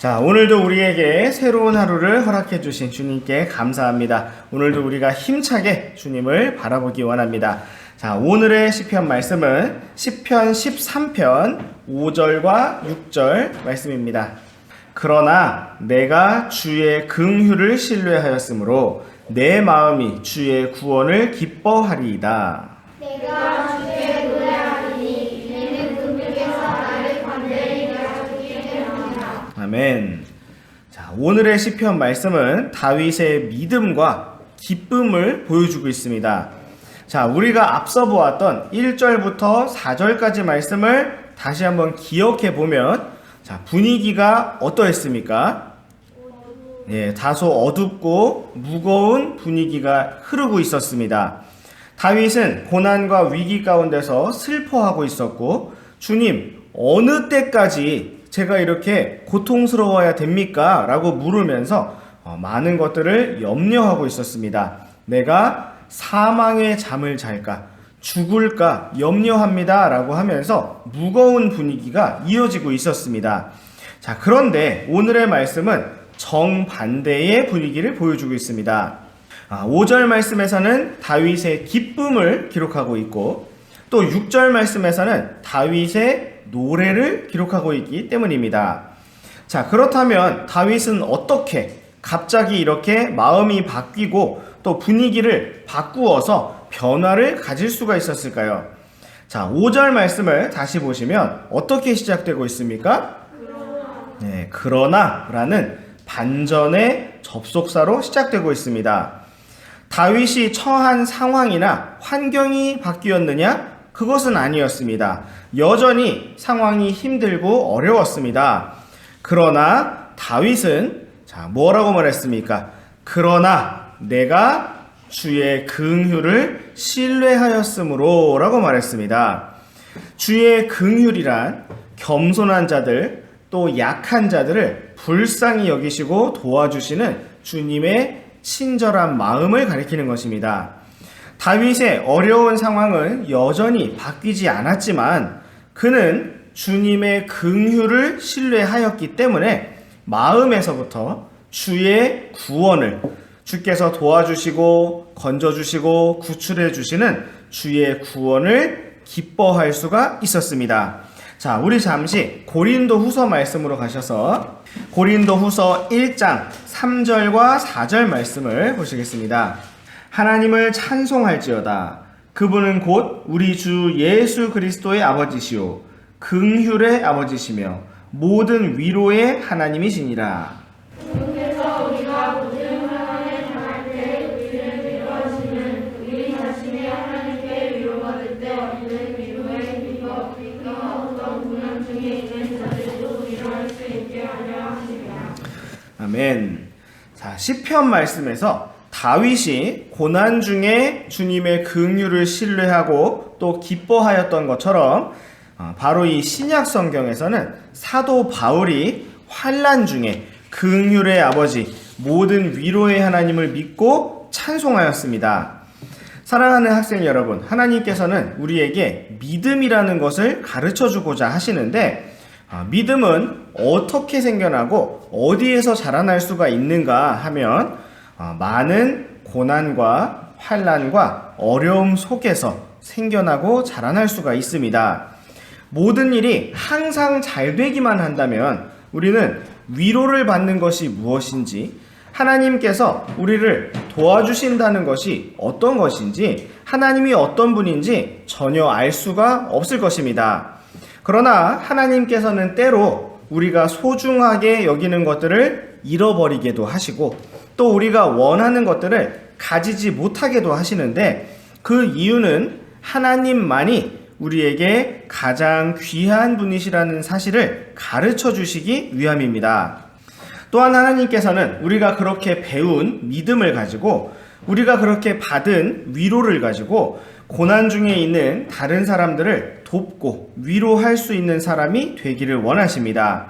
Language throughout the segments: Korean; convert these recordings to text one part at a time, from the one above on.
자, 오늘도 우리에게 새로운 하루를 허락해 주신 주님께 감사합니다. 오늘도 우리가 힘차게 주님을 바라보기 원합니다. 자, 오늘의 시편 말씀은 시편 13편 5절과 6절 말씀입니다. 그러나 내가 주의 긍휼을 신뢰하였으므로 내 마음이 주의 구원을 기뻐하리이다. 내가 주께 노래하리니 이는 그분께서 나를 간절히 기다리기 때문이다. 아멘. 자, 오늘의 시편 말씀은 다윗의 믿음과 기쁨을 보여주고 있습니다. 자, 우리가 앞서 보았던 1절부터 4절까지 말씀을 다시 한번 기억해 보면, 자, 분위기가 어떠했습니까? 다소 어둡고 무거운 분위기가 흐르고 있었습니다. 다윗은 고난과 위기 가운데서 슬퍼하고 있었고, 주님, 어느 때까지 제가 이렇게 고통스러워야 됩니까? 라고 물으면서 많은 것들을 염려하고 있었습니다. 내가 사망의 잠을 잘까? 죽을까? 염려합니다. 라고 하면서 무거운 분위기가 이어지고 있었습니다. 자, 그런데 오늘의 말씀은 정반대의 분위기를 보여주고 있습니다. 5절 말씀에서는 다윗의 기쁨을 기록하고 있고, 또 6절 말씀에서는 다윗의 노래를 기록하고 있기 때문입니다. 자, 그렇다면 다윗은 어떻게 갑자기 이렇게 마음이 바뀌고 또 분위기를 바꾸어서 변화를 가질 수가 있었을까요? 자, 5절 말씀을 다시 보시면 어떻게 시작되고 있습니까? 그러나라는 반전의 접속사로 시작되고 있습니다. 다윗이 처한 상황이나 환경이 바뀌었느냐? 그것은 아니었습니다. 여전히 상황이 힘들고 어려웠습니다. 그러나 다윗은 뭐라고 말했습니까? 그러나 내가 주의 긍휼을 신뢰하였으므로 라고 말했습니다. 주의 긍휼이란 겸손한 자들, 또 약한 자들을 불쌍히 여기시고 도와주시는 주님의 친절한 마음을 가리키는 것입니다. 다윗의 어려운 상황은 여전히 바뀌지 않았지만 그는 주님의 긍휼을 신뢰하였기 때문에 마음에서부터 주의 구원을, 주께서 도와주시고 건져주시고 구출해주시는 주의 구원을 기뻐할 수가 있었습니다. 자, 우리 잠시 고린도 후서 말씀으로 가셔서 고린도 후서 1장 3절과 4절 말씀을 보시겠습니다. 하나님을 찬송할지어다. 그분은 곧 우리 주 예수 그리스도의 아버지시오 긍휼의 아버지시며 모든 위로의 하나님이시니라. 그분께서 우리가 모든 환난에 당할 때 우리를 위로하시는 우리 자신의 하나님께 위로받을 때 얻는 위로의 힘입어 어떤 고난 중에 있는 자들도 위로할 수 있게 하려 하시리라. 아멘. 자, 시편 말씀에서 다윗이 고난 중에 주님의 긍휼을 신뢰하고 또 기뻐하였던 것처럼 바로 이 신약 성경에서는 사도 바울이 환난 중에 긍휼의 아버지, 모든 위로의 하나님을 믿고 찬송하였습니다. 사랑하는 학생 여러분, 하나님께서는 우리에게 믿음이라는 것을 가르쳐주고자 하시는데, 믿음은 어떻게 생겨나고 어디에서 자라날 수가 있는가 하면 많은 고난과 환난과 어려움 속에서 생겨나고 자라날 수가 있습니다. 모든 일이 항상 잘 되기만 한다면 우리는 위로를 받는 것이 무엇인지, 하나님께서 우리를 도와주신다는 것이 어떤 것인지, 하나님이 어떤 분인지 전혀 알 수가 없을 것입니다. 그러나 하나님께서는 때로 우리가 소중하게 여기는 것들을 잃어버리게도 하시고, 또 우리가 원하는 것들을 가지지 못하게도 하시는데, 그 이유는 하나님만이 우리에게 가장 귀한 분이시라는 사실을 가르쳐 주시기 위함입니다. 또한 하나님께서는 우리가 그렇게 배운 믿음을 가지고, 우리가 그렇게 받은 위로를 가지고 고난 중에 있는 다른 사람들을 돕고 위로할 수 있는 사람이 되기를 원하십니다.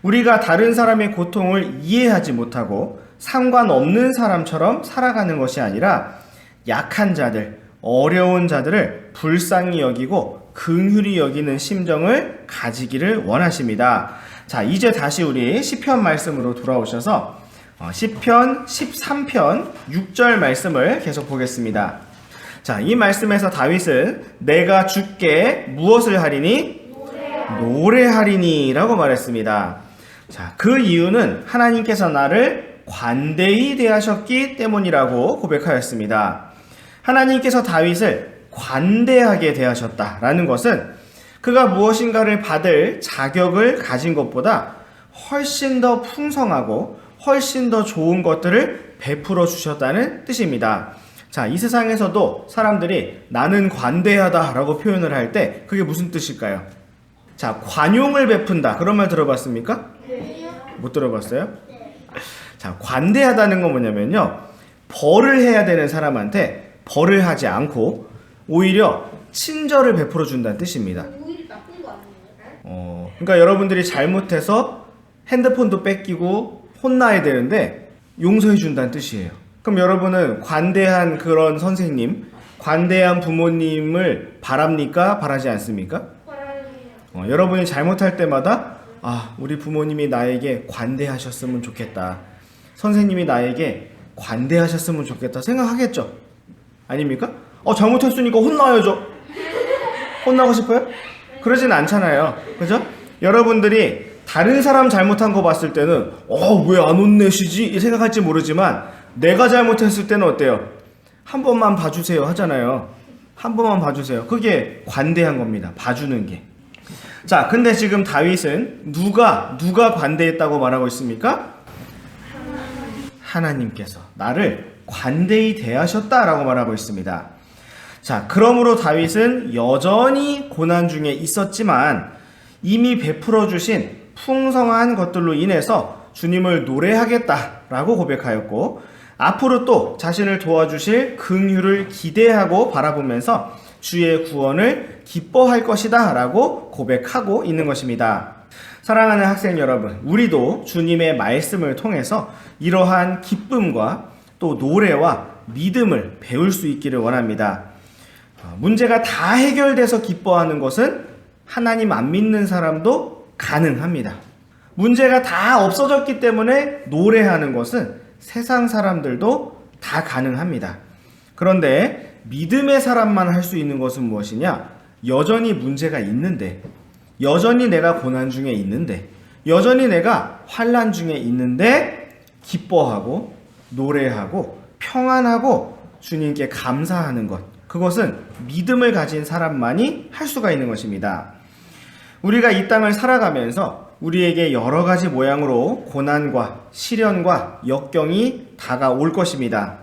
우리가 다른 사람의 고통을 이해하지 못하고 상관없는 사람처럼 살아가는 것이 아니라 약한 자들, 어려운 자들을 불쌍히 여기고 긍휼히 여기는 심정을 가지기를 원하십니다. 자, 이제 다시 우리 시편 말씀으로 돌아오셔서 시편 13편 6절 말씀을 계속 보겠습니다. 자, 이 말씀에서 다윗은 내가 주께 무엇을 하리니? 노래하리니 라고 말했습니다. 자, 그 이유는 하나님께서 나를 관대히 대하셨기 때문이라고 고백하였습니다. 하나님께서 다윗을 관대하게 대하셨다라는 것은 그가 무엇인가를 받을 자격을 가진 것보다 훨씬 더 풍성하고 훨씬 더 좋은 것들을 베풀어 주셨다는 뜻입니다. 자, 이 세상에서도 사람들이 나는 관대하다라고 표현을 할 때 그게 무슨 뜻일까요? 자, 관용을 베푼다. 그런 말 들어봤습니까? 못 들어봤어요? 자, 관대하다는 건 뭐냐면요. 벌을 해야 되는 사람한테 벌을 하지 않고 오히려 친절을 베풀어 준다는 뜻입니다. 오히려 나쁜 거 아니에요? 그러니까 여러분들이 잘못해서 핸드폰도 뺏기고 혼나야 되는데 용서해 준다는 뜻이에요. 그럼 여러분은 관대한 그런 선생님, 관대한 부모님을 바랍니까? 바라지 않습니까? 여러분이 잘못할 때마다 우리 부모님이 나에게 관대하셨으면 좋겠다. 선생님이 나에게 관대하셨으면 좋겠다 생각하겠죠? 아닙니까? 잘못했으니까 혼나야죠. 혼나고 싶어요? 그러진 않잖아요. 그죠? 여러분들이 다른 사람 잘못한 거 봤을 때는 왜 안 혼내시지? 생각할지 모르지만 내가 잘못했을 때는 어때요? 한 번만 봐주세요 하잖아요. 한 번만 봐주세요. 그게 관대한 겁니다. 봐주는 게. 자, 근데 지금 다윗은 누가 관대했다고 말하고 있습니까? 하나님께서 나를 관대히 대하셨다라고 말하고 있습니다. 자, 그러므로 다윗은 여전히 고난 중에 있었지만 이미 베풀어 주신 풍성한 것들로 인해서 주님을 노래하겠다라고 고백하였고 앞으로 또 자신을 도와주실 긍휼을 기대하고 바라보면서 주의 구원을 기뻐할 것이다 라고 고백하고 있는 것입니다. 사랑하는 학생 여러분, 우리도 주님의 말씀을 통해서 이러한 기쁨과 또 노래와 믿음을 배울 수 있기를 원합니다. 문제가 다 해결돼서 기뻐하는 것은 하나님 안 믿는 사람도 가능합니다. 문제가 다 없어졌기 때문에 노래하는 것은 세상 사람들도 다 가능합니다. 그런데 믿음의 사람만 할 수 있는 것은 무엇이냐? 여전히 문제가 있는데, 여전히 내가 고난 중에 있는데, 여전히 내가 환난 중에 있는데 기뻐하고 노래하고 평안하고 주님께 감사하는 것, 그것은 믿음을 가진 사람만이 할 수가 있는 것입니다. 우리가 이 땅을 살아가면서 우리에게 여러 가지 모양으로 고난과 시련과 역경이 다가올 것입니다.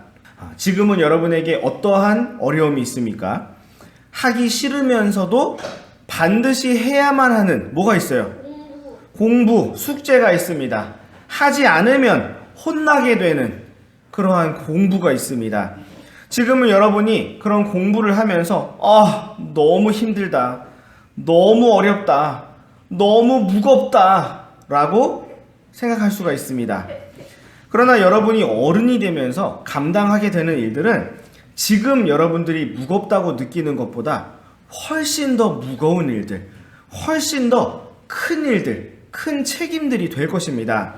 지금은 여러분에게 어떠한 어려움이 있습니까? 하기 싫으면서도 반드시 해야만 하는 뭐가 있어요? 공부, 숙제가 있습니다. 하지 않으면 혼나게 되는 그러한 공부가 있습니다. 지금은 여러분이 그런 공부를 하면서 너무 힘들다, 너무 어렵다, 너무 무겁다 라고 생각할 수가 있습니다. 그러나 여러분이 어른이 되면서 감당하게 되는 일들은 지금 여러분들이 무겁다고 느끼는 것보다 훨씬 더 무거운 일들, 훨씬 더 큰 일들, 큰 책임들이 될 것입니다.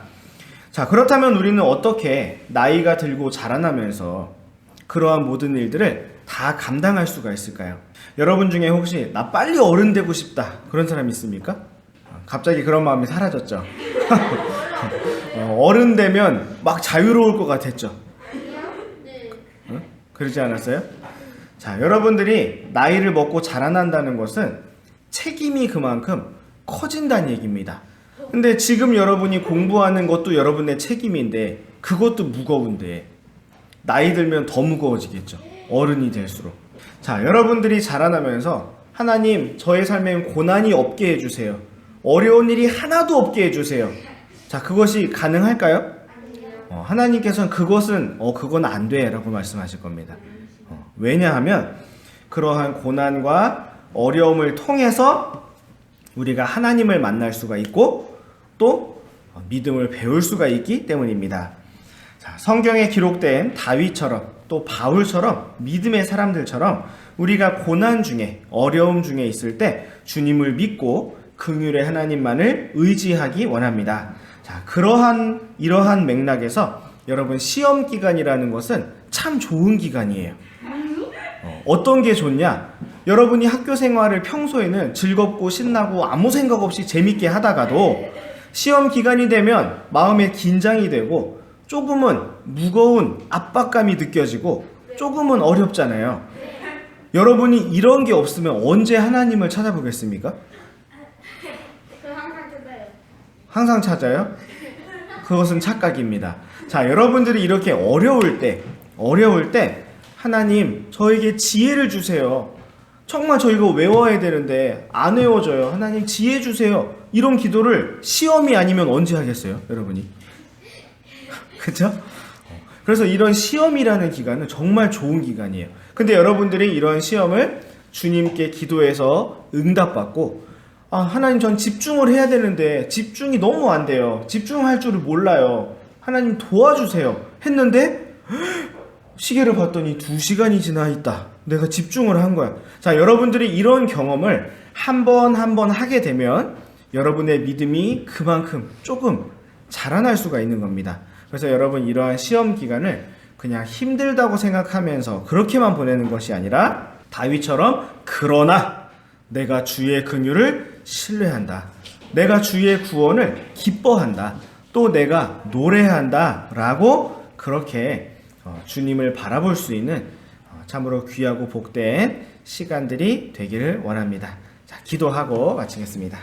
자, 그렇다면 우리는 어떻게 나이가 들고 자라나면서 그러한 모든 일들을 다 감당할 수가 있을까요? 여러분 중에 혹시 나 빨리 어른 되고 싶다 그런 사람 있습니까? 갑자기 그런 마음이 사라졌죠. 어른 되면 막 자유로울 것 같았죠. 응? 그러지 않았어요? 자, 여러분들이 나이를 먹고 자라난다는 것은 책임이 그만큼 커진다는 얘기입니다. 근데 지금 여러분이 공부하는 것도 여러분의 책임인데 그것도 무거운데 나이 들면 더 무거워지겠죠. 어른이 될수록. 자, 여러분들이 자라나면서 하나님 저의 삶에 고난이 없게 해주세요. 어려운 일이 하나도 없게 해주세요. 자, 그것이 가능할까요? 하나님께서는 그건 안 돼 라고 말씀하실 겁니다. 왜냐하면 그러한 고난과 어려움을 통해서 우리가 하나님을 만날 수가 있고 또 믿음을 배울 수가 있기 때문입니다. 자, 성경에 기록된 다윗처럼 또 바울처럼 믿음의 사람들처럼 우리가 고난 중에 어려움 중에 있을 때 주님을 믿고 긍휼의 하나님만을 의지하기 원합니다. 자, 이러한 맥락에서 여러분 시험 기간이라는 것은 참 좋은 기간이에요. 어떤 게 좋냐? 여러분이 학교 생활을 평소에는 즐겁고 신나고 아무 생각 없이 재밌게 하다가도 시험 기간이 되면 마음에 긴장이 되고 조금은 무거운 압박감이 느껴지고 조금은 어렵잖아요. 여러분이 이런 게 없으면 언제 하나님을 찾아보겠습니까? 항상 찾아요. 항상 찾아요? 그것은 착각입니다. 자, 여러분들이 이렇게 어려울 때 하나님 저에게 지혜를 주세요. 정말 저 이거 외워야 되는데 안 외워져요. 하나님 지혜 주세요. 이런 기도를 시험이 아니면 언제 하겠어요, 여러분이? 그렇죠? 그래서 이런 시험이라는 기간은 정말 좋은 기간이에요. 근데 여러분들이 이런 시험을 주님께 기도해서 응답받고 하나님 전 집중을 해야 되는데 집중이 너무 안 돼요. 집중할 줄을 몰라요. 하나님 도와주세요. 했는데 시계를 봤더니 2시간이 지나 있다. 내가 집중을 한 거야. 자, 여러분들이 이런 경험을 한 번 하게 되면 여러분의 믿음이 그만큼 조금 자라날 수가 있는 겁니다. 그래서 여러분 이러한 시험 기간을 그냥 힘들다고 생각하면서 그렇게만 보내는 것이 아니라 다윗처럼 그러나 내가 주의 긍휼을 신뢰한다. 내가 주의 구원을 기뻐한다. 또 내가 노래한다. 라고 그렇게 주님을 바라볼 수 있는 참으로 귀하고 복된 시간들이 되기를 원합니다. 자, 기도하고 마치겠습니다.